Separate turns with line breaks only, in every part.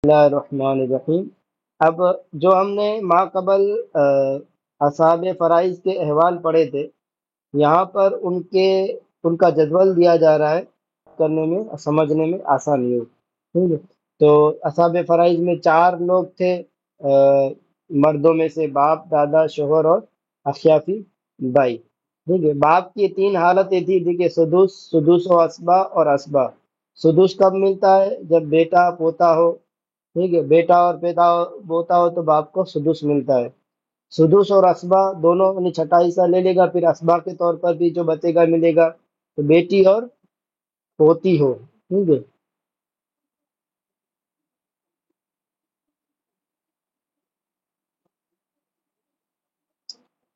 اللہ الرحمن الرحیم۔ اب جو ہم نے ما قبل اصحاب فرائض کے احوال پڑھے تھے، یہاں پر ان کا جدول دیا جا رہا ہے کرنے میں سمجھنے میں آسانی ہو، ٹھیک ہے؟ تو اصحاب فرائض میں 4 لوگ تھے، مردوں میں سے باپ، دادا، شوہر اور اخیافی بھائی، ٹھیک ہے؟ باپ کی 3 حالتیں تھی، دیکھیے سدوس و اسبا اور اسبا۔ سدوس کب ملتا ہے؟ جب بیٹا پوتا ہو، ٹھیک ہے؟ بیٹا اور پوتا ہو تو باپ کو سدوس ملتا ہے۔ سدوس اور اسبا دونوں یعنی چھٹا حصہ لے لے گا، پھر اسبا کے طور پر بھی جو بچے گا ملے گا، تو بیٹی اور پوتی ہو، ٹھیک ہے؟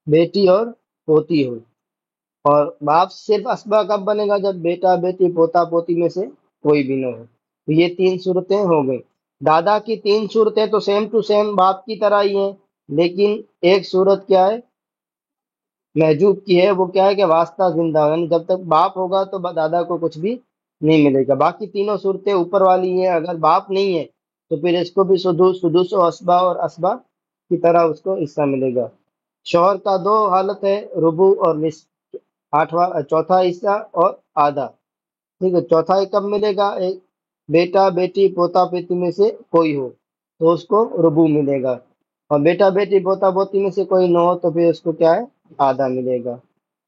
بیٹی اور پوتی ہو، اور باپ صرف اسبا کب بنے گا؟ جب بیٹا بیٹی پوتا پوتی میں سے کوئی بھی نہ ہو۔ تو یہ 3 صورتیں ہو گئی۔ دادا کی 3 صورتیں تو سیم ٹو سیم باپ کی طرح ہی ہیں، لیکن ایک صورت کیا ہے محجوب کی ہے، وہ کیا ہے کہ واسطہ زندہ ہو، یعنی جب تک باپ ہوگا تو دادا کو کچھ بھی نہیں ملے گا۔ باقی تینوں صورتیں اوپر والی ہیں، اگر باپ نہیں ہے تو پھر اس کو بھی سدوس و اسبا اور اسبا کی طرح اس کو حصہ ملے گا۔ شوہر کا 2 حالت ہے، ربو اور نصف، چوتھا حصہ اور آدھا، ٹھیک ہے؟ چوتھا کب ملے گا؟ ایک بیٹا بیٹی پوتا پوتی میں سے کوئی ہو تو اس کو ربو ملے گا، اور بیٹا بیٹی پوتا پوتی میں سے کوئی نہ ہو تو پھر اس کو کیا ہے؟ آدھا ملے گا۔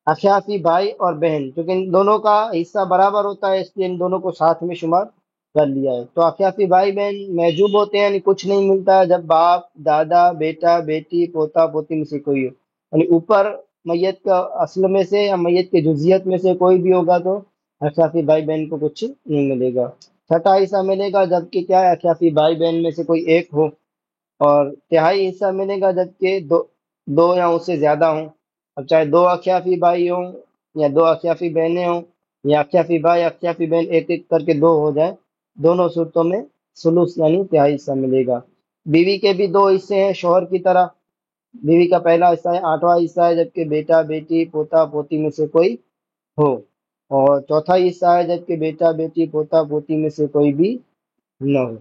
اخیافی بھائی اور بہن، کیونکہ ان دونوں کا حصہ برابر ہوتا ہے، اس لیے ان دونوں کو ساتھ میں شمار کر لیا ہے۔ تو اخیافی بھائی بہن محجوب ہوتے ہیں، یعنی کچھ نہیں ملتا ہے جب باپ، دادا، بیٹا بیٹی پوتا پوتی میں سے کوئی ہو، یعنی اوپر میت کا اصل میں سے یا میت کے جزیت میں سے کوئی بھی ہوگا تو اخیافی بھائی بہن کو کچھ نہیں ملے گا۔ چھٹا حصہ ملے گا جبکہ کیا ہے اخیافی بھائی بہن میں سے کوئی ایک ہو، اور تہائی حصہ ملے گا جبکہ دو یا اس سے زیادہ ہوں۔ اب چاہے 2 اخیافی بھائی ہوں یا 2 اخیافی بہنیں ہوں، یا اخیافی بھائی اخیافی بہن ایک ایک کر کے 2 ہو جائے، دونوں صورتوں میں سلوس یعنی تہائی حصہ ملے گا۔ بیوی کے بھی 2 حصے ہیں شوہر کی طرح۔ بیوی کا پہلا حصہ ہے 8واں حصہ ہے جبکہ بیٹا بیٹی پوتا پوتی میں سے کوئی ہو، اور چوتھا حصہ ہے جبکہ بیٹا بیٹی پوتا پوتی میں سے کوئی بھی نہ ہو۔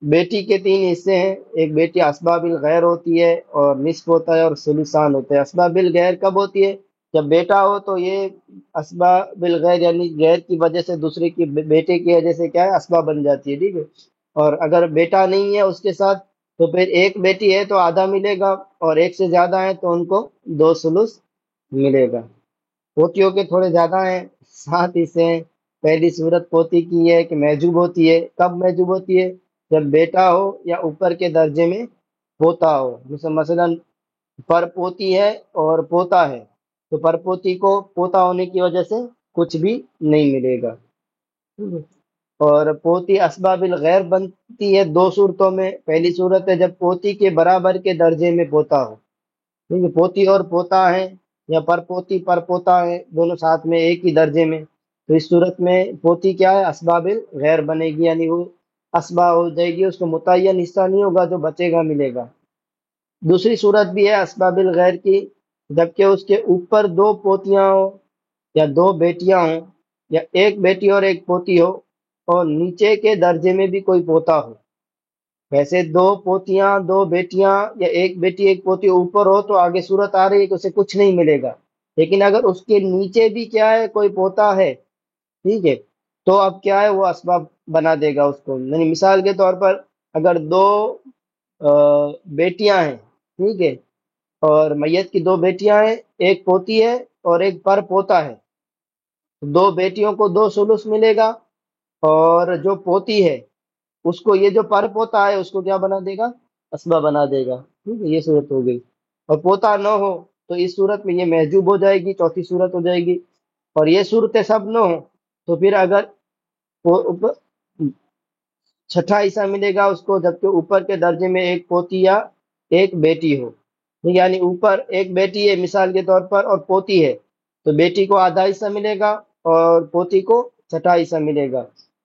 بیٹی کے 3 حصے ہیں، ایک بیٹی اسباب الغیر ہوتی ہے اور نصف ہوتا ہے اور ثلثان ہوتا ہے۔ اسباب الغیر کب ہوتی ہے؟ جب بیٹا ہو تو یہ اسباب الغیر یعنی غیر کی وجہ سے دوسرے کی بیٹے کی وجہ سے کیا ہے اسباب بن جاتی ہے، ٹھیک ہے؟ اور اگر بیٹا نہیں ہے اس کے ساتھ تو پھر ایک بیٹی ہے تو آدھا ملے گا، اور ایک سے زیادہ ہیں تو ان کو 2 ثلث ملے گا۔ پوتیوں کے تھوڑے زیادہ ہیں، 7 حصے ہیں۔ پہلی صورت پوتی کی ہے کہ محجوب ہوتی ہے، کب محجوب ہوتی ہے؟ جب بیٹا ہو یا اوپر کے درجے میں پوتا ہو، مثلا پر پوتی ہے اور پوتا ہے تو پر پوتی کو پوتا ہونے کی وجہ سے کچھ بھی نہیں ملے گا، ٹھیک ہے؟ اور پوتی اسباب الغیر بنتی ہے 2 صورتوں میں۔ پہلی صورت ہے جب پوتی کے برابر کے درجے میں پوتا ہو، ٹھیک ہے؟ پوتی اور پوتا ہے یا پر پوتی پر پوتا ہے، دونوں ساتھ میں ایک ہی درجے میں، تو اس صورت میں پوتی کیا ہے اسباب غیر بنے گی، یعنی وہ اسبا ہو جائے گی، اس کو متعین حصہ نہیں ہوگا، جو بچے گا ملے گا۔ دوسری صورت بھی ہے اسباب الغیر کی، جبکہ اس کے اوپر 2 پوتیاں ہوں یا 2 بیٹیاں ہوں، یا ایک بیٹی اور ایک پوتی ہو، اور نیچے کے درجے میں بھی کوئی پوتا ہو۔ ویسے 2 پوتیاں 2 بیٹیاں یا ایک بیٹی ایک پوتی اوپر ہو تو آگے صورت آ رہی ہے کہ اسے کچھ نہیں ملے گا، لیکن اگر اس کے نیچے بھی کیا ہے کوئی پوتا ہے، ٹھیک ہے، تو اب کیا ہے وہ اسباب بنا دے گا اس کو۔ یعنی مثال کے طور پر اگر 2 بیٹیاں ہیں، ٹھیک ہے، اور میت کی 2 بیٹیاں ہیں، ایک پوتی ہے اور ایک پر پوتا ہے، 2 بیٹیوں کو 2 ثلث ملے گا، اور جو پوتی ہے اس کو یہ جو پر پوتا ہے اس کو کیا بنا دے گا؟ اسبا بنا دے گا، ٹھیک ہے؟ یہ صورت ہو گئی۔ اور پوتا نہ ہو تو اس صورت میں یہ محجوب ہو جائے گی، چوتھی صورت ہو جائے گی۔ اور یہ صورتیں سب نہ ہو تو پھر اگر چھٹا حصہ ملے گا اس کو جبکہ اوپر کے درجے میں ایک پوتی یا ایک بیٹی ہو، یعنی اوپر ایک بیٹی ہے مثال کے طور پر اور پوتی ہے، تو بیٹی کو آدھا حصہ ملے گا اور پوتی کو چھٹا حصہ ملے گا،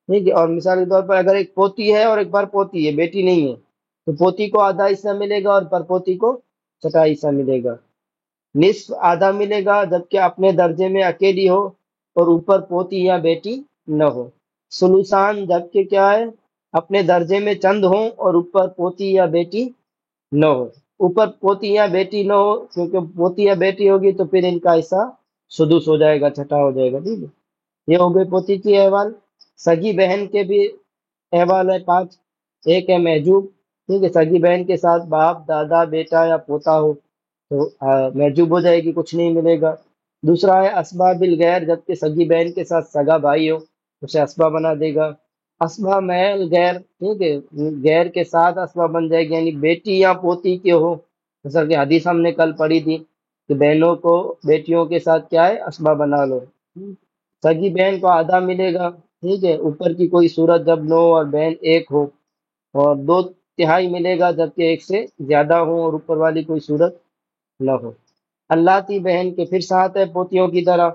ٹھیک ہے؟ اور مثال کے طور پر اگر ایک پوتی ہے اور ایک پر پوتی ہے، بیٹی نہیں ہے، تو پوتی کو آدھا حصہ ملے گا اور پر پوتی کو چھٹا حصہ ملے گا۔ نصف آدھا ملے گا جبکہ اپنے درجے میں اکیلی ہو اور اوپر پوتی یا بیٹی نہ ہو۔ سلوسان جبکہ کیا ہے اپنے درجے میں چند ہوں اور اوپر پوتی یا بیٹی نہ ہو۔ اوپر پوتی یا بیٹی نہ ہو، کیونکہ پوتی یا بیٹی ہوگی تو پھر ان کا حصہ سدس ہو جائے گا، چھٹا ہو جائے گا، ٹھیک ہے۔ یہ ہو گئے پوتی کی احوال۔ سگی بہن کے بھی احوال ہے 5۔ ایک ہے محجوب، ٹھیک ہے، سگی بہن کے ساتھ باپ، دادا، بیٹا یا پوتا ہو تو محجوب ہو جائے گی، کچھ نہیں ملے گا۔ دوسرا ہے اسباب الغیر، جبکہ سگی بہن کے ساتھ سگا بھائی ہو اسے اسبا بنا دے گا۔ اسبا محل غیر، ٹھیک ہے، غیر کے ساتھ اسبا بن جائے گی، یعنی بیٹی یا پوتی کے ہو، جیسا کہ حدیث ہم نے کل پڑھی تھی کہ بہنوں کو بیٹیوں کے ساتھ کیا ہے، اسبا بنا لو۔ سگی بہن کو آدھا ملے گا، ٹھیک ہے، اوپر کی کوئی صورت جب نہ ہو اور بہن ایک ہو، اور 2/3 ملے گا جبکہ ایک سے زیادہ ہو اور اوپر والی کوئی صورت نہ ہو۔ اللہ کی بہن کے پھر 7 ہے پوتیوں کی طرح۔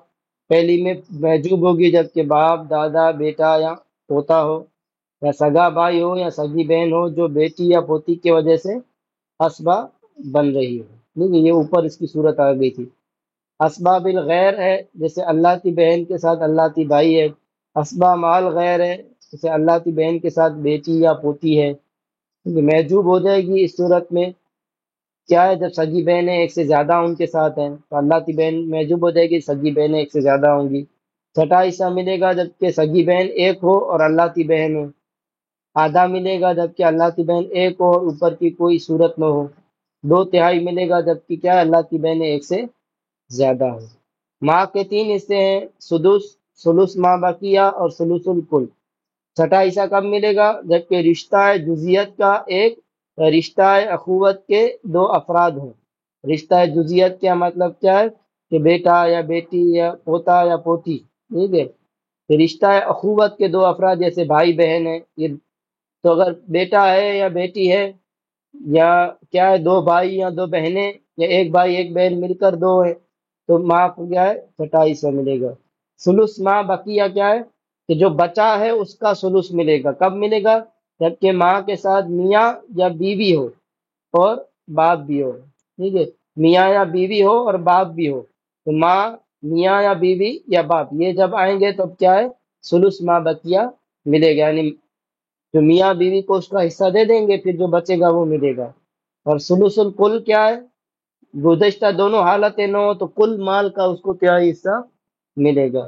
پہلی میں محجوب ہوگی جبکہ باپ، دادا، بیٹا یا پوتا ہو، یا سگا بھائی ہو یا سگی بہن ہو جو بیٹی یا پوتی کی وجہ سے اسبا بن رہی ہو، ٹھیک ہے، یہ اوپر اس کی صورت آ گئی تھی۔ اسباب الغیر ہے، جیسے اللہ کی بہن کے ساتھ اللہ کی بھائی ہے۔ اسبا مال غیر ہے، جیسے اللہ کی بہن کے ساتھ بیٹی یا پوتی ہے، ٹھیک ہے، محجوب ہو جائے گی اس صورت میں کیا ہے، جب سگی بہنیں ایک سے زیادہ ان کے ساتھ ہیں تو اللہ کی بہن محجوب ہو جائے گی، سگی بہنیں ایک سے زیادہ ہوں گی۔ چھٹا حصہ ملے گا جبکہ سگی بہن ایک ہو اور اللہ کی بہن ہو۔ آدھا ملے گا جبکہ اللہ کی بہن ایک ہو اور اوپر کی کوئی صورت نہ ہو۔ 2/3 ملے گا جبکہ کیا ہے، اللہ کی بہنیں ایک سے زیادہ ہو۔ ماں کے 3 حصے ہیں، سدس، ثلث ما بقیہ اور ثلث الکل۔ چھٹا حصہ کب ملے گا، جبکہ رشتہ جزیت کا ایک رشتہ اخوت کے 2 افراد ہوں۔ رشتہ جزیت کا مطلب کیا ہے کہ بیٹا یا بیٹی یا پوتا یا پوتی، ٹھیک ہے۔ پھر رشتہ اخوت کے 2 افراد جیسے بھائی بہن ہیں، یہ تو اگر بیٹا ہے یا بیٹی ہے یا کیا ہے 2 بھائی یا 2 بہنیں یا ایک بھائی ایک بہن مل کر 2 ہے تو ماں کو کیا ہے، چھٹا حصہ ملے گا۔ ثلث ماں بقیہ کیا ہے کہ جو بچا ہے اس کا ثلث ملے گا، کب ملے گا، جبکہ ماں کے ساتھ میاں یا بیوی ہو اور باپ بھی ہو، ٹھیک ہے، میاں یا بیوی ہو اور باپ بھی ہو تو ماں، میاں یا بیوی یا باپ یہ جب آئیں گے تب کیا ہے، ثلث ماں بقیہ ملے گا، یعنی جو میاں بیوی کو اس کا حصہ دے دیں گے پھر جو بچے گا وہ ملے گا۔ اور ثلث الکل کیا ہے، گزشتہ دونوں حالتیں نہ ہو تو کل مال کا اس کو کیا حصہ ملے گا۔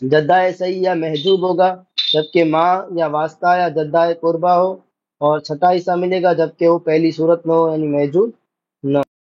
جدہ صحیح یا محجوب ہوگا جبکہ ماں یا واسطہ یا جدہ قربہ ہو، اور چھٹا حصہ ملے گا جبکہ وہ پہلی صورت میں ہو یعنی محجوب